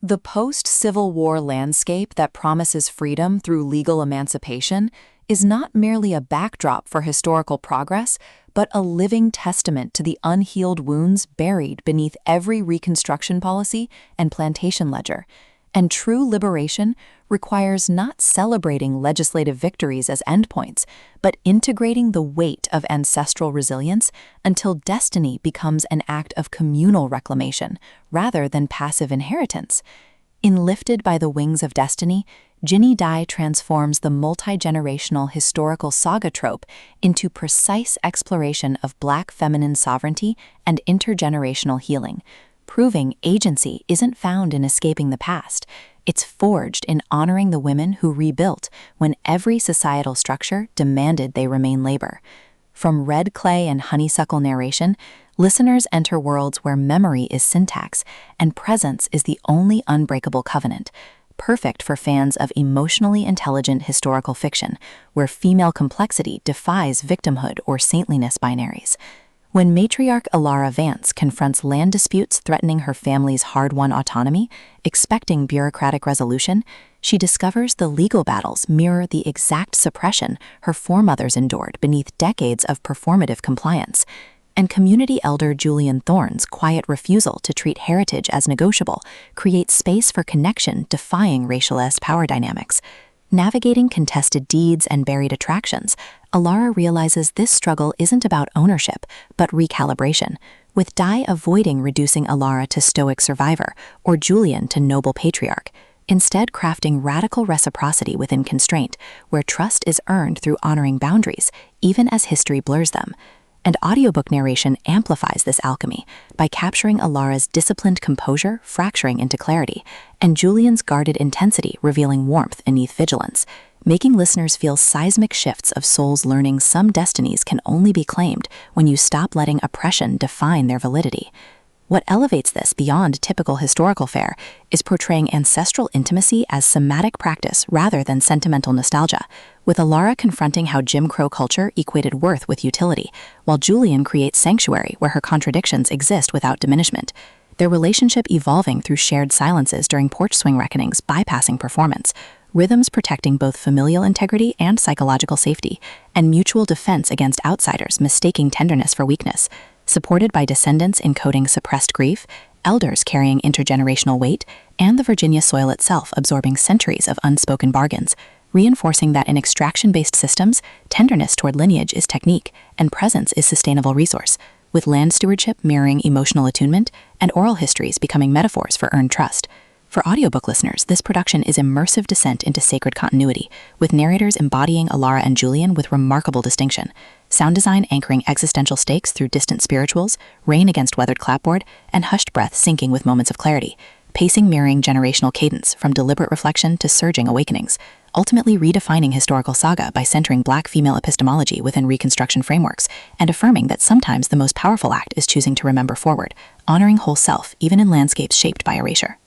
The post-Civil War landscape that promises freedom through legal emancipation is not merely a backdrop for historical progress, but a living testament to the unhealed wounds buried beneath every Reconstruction policy and plantation ledger. And true liberation requires not celebrating legislative victories as endpoints, but integrating the weight of ancestral resilience until destiny becomes an act of communal reclamation rather than passive inheritance. In Lifted by the Wings of Destiny, Ginny Dye transforms the multi-generational historical saga trope into precise exploration of Black feminine sovereignty and intergenerational healing, proving agency isn't found in escaping the past. It's forged in honoring the women who rebuilt when every societal structure demanded they remain labor. From red clay and honeysuckle narration, listeners enter worlds where memory is syntax and presence is the only unbreakable covenant, perfect for fans of emotionally intelligent historical fiction, where female complexity defies victimhood or saintliness binaries. When matriarch Alara Vance confronts land disputes threatening her family's hard-won autonomy, expecting bureaucratic resolution, she discovers the legal battles mirror the exact suppression her foremothers endured beneath decades of performative compliance. And community elder Julian Thorne's quiet refusal to treat heritage as negotiable creates space for connection defying racialized power dynamics. Navigating contested deeds and buried attractions, Alara realizes this struggle isn't about ownership, but recalibration, with Dye avoiding reducing Alara to stoic survivor or Julian to noble patriarch, instead crafting radical reciprocity within constraint, where trust is earned through honoring boundaries, even as history blurs them. And audiobook narration amplifies this alchemy by capturing Alara's disciplined composure fracturing into clarity, and Julian's guarded intensity revealing warmth beneath vigilance, making listeners feel seismic shifts of souls learning some destinies can only be claimed when you stop letting oppression define their validity. What elevates this beyond typical historical fare is portraying ancestral intimacy as somatic practice rather than sentimental nostalgia, with Alara confronting how Jim Crow culture equated worth with utility, while Julian creates sanctuary where her contradictions exist without diminishment, their relationship evolving through shared silences during porch swing reckonings bypassing performance, rhythms protecting both familial integrity and psychological safety, and mutual defense against outsiders mistaking tenderness for weakness. Supported by descendants encoding suppressed grief, elders carrying intergenerational weight, and the Virginia soil itself absorbing centuries of unspoken bargains, reinforcing that in extraction-based systems, tenderness toward lineage is technique and presence is sustainable resource, with land stewardship mirroring emotional attunement and oral histories becoming metaphors for earned trust. For audiobook listeners, this production is immersive descent into sacred continuity, with narrators embodying Alara and Julian with remarkable distinction, sound design anchoring existential stakes through distant spirituals, rain against weathered clapboard, and hushed breath syncing with moments of clarity, pacing mirroring generational cadence from deliberate reflection to surging awakenings, ultimately redefining historical saga by centering Black female epistemology within Reconstruction frameworks and affirming that sometimes the most powerful act is choosing to remember forward, honoring whole self even in landscapes shaped by erasure.